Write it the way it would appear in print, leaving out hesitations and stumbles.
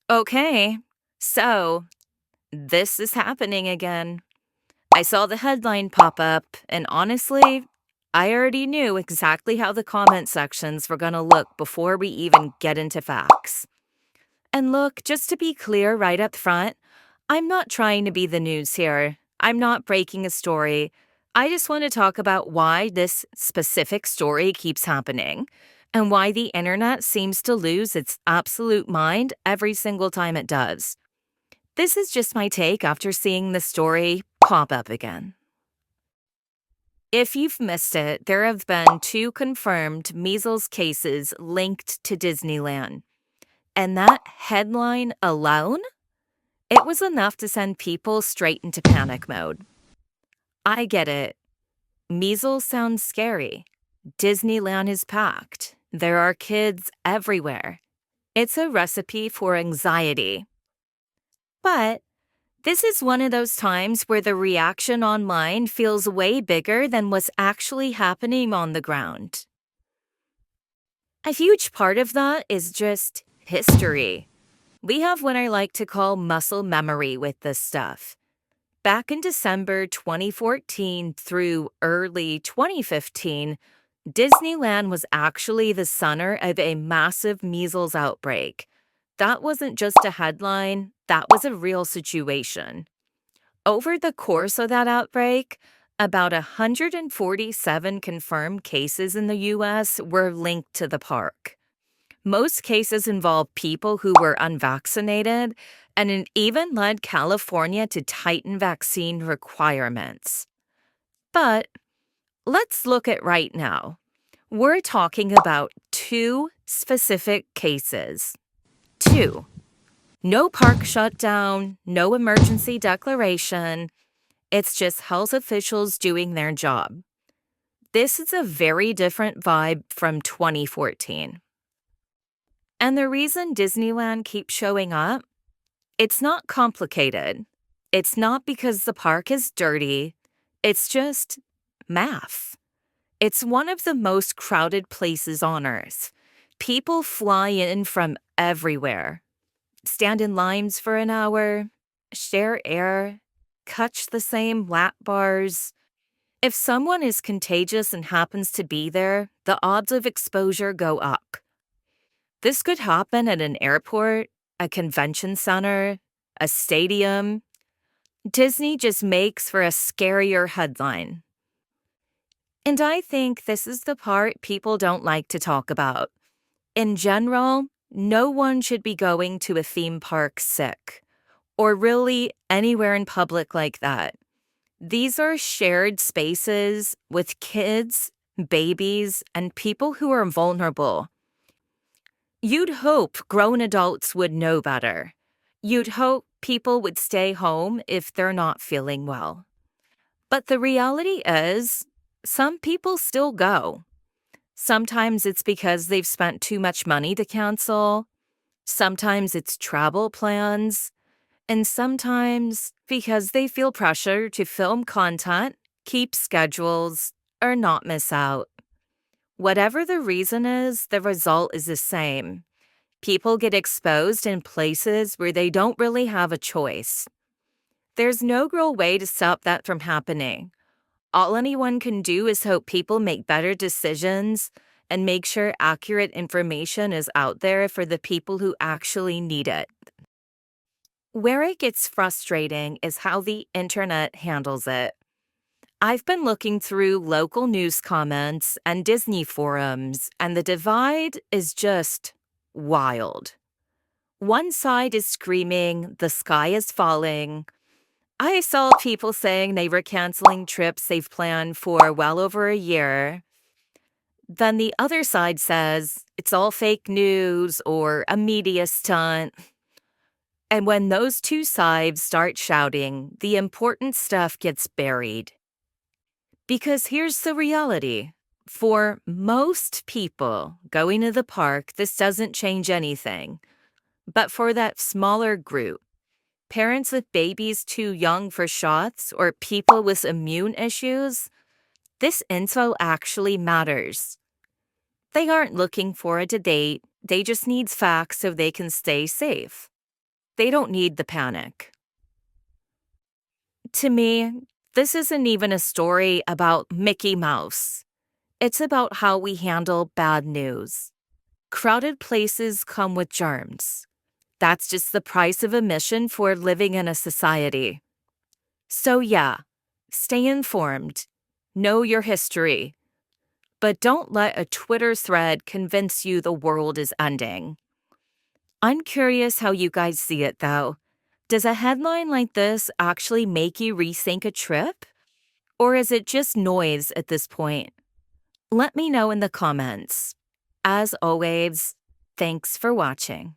Okay, so this is happening again. I saw the headline pop up, and honestly, I already knew exactly how the comment sections were gonna look before we even get into facts. And look, just to be clear right up front, I'm not trying to be the news here. I'm not breaking a story. I just want to talk about why this specific story keeps happening and why the internet seems to lose its absolute mind every single time it does. This is just my take after seeing the story pop up again. If you've missed it, there have been 2 confirmed measles cases linked to Disneyland. And that headline alone, it was enough to send people straight into panic mode. I get it. Measles sounds scary. Disneyland is packed. There are kids everywhere. It's a recipe for anxiety. But this is one of those times where the reaction online feels way bigger than what's actually happening on the ground. A huge part of that is just history. We have what I like to call muscle memory with this stuff. Back in December 2014 through early 2015, Disneyland was actually the center of a massive measles outbreak. That wasn't just a headline, that was a real situation. Over the course of that outbreak, about 147 confirmed cases in the US were linked to the park. Most cases involve people who were unvaccinated, and it even led California to tighten vaccine requirements. But let's look at right now. We're talking about 2 specific cases. 2. No park shutdown, no emergency declaration. It's just health officials doing their job. This is a very different vibe from 2014. And the reason Disneyland keeps showing up, it's not complicated. It's not because the park is dirty. It's just math. It's one of the most crowded places on Earth. People fly in from everywhere, stand in lines for an hour, share air, catch the same lap bars. If someone is contagious and happens to be there, the odds of exposure go up. This could happen at an airport, a convention center, a stadium. Disney just makes for a scarier headline. And I think this is the part people don't like to talk about. In general, no one should be going to a theme park sick, or really anywhere in public like that. These are shared spaces with kids, babies, and people who are vulnerable. You'd hope grown adults would know better. You'd hope people would stay home if they're not feeling well. But the reality is, some people still go. Sometimes it's because they've spent too much money to cancel. Sometimes it's travel plans. And sometimes because they feel pressure to film content, keep schedules, or not miss out. Whatever the reason is, the result is the same. People get exposed in places where they don't really have a choice. There's no real way to stop that from happening. All anyone can do is hope people make better decisions and make sure accurate information is out there for the people who actually need it. Where it gets frustrating is how the internet handles it. I've been looking through local news comments and Disney forums, and the divide is just wild. One side is screaming, the sky is falling. I saw people saying they were canceling trips they've planned for well over a year. Then the other side says it's all fake news or a media stunt. And when those 2 sides start shouting, the important stuff gets buried. Because here's the reality. For most people going to the park, this doesn't change anything. But for that smaller group, parents with babies too young for shots or people with immune issues, this info actually matters. They aren't looking for a debate, they just need facts so they can stay safe. They don't need the panic. To me, this isn't even a story about Mickey Mouse. It's about how we handle bad news. Crowded places come with germs. That's just the price of admission for living in a society. So, yeah, stay informed, know your history, but don't let a Twitter thread convince you the world is ending. I'm curious how you guys see it, though. Does a headline like this actually make you rethink a trip? Or is it just noise at this point? Let me know in the comments. As always, thanks for watching.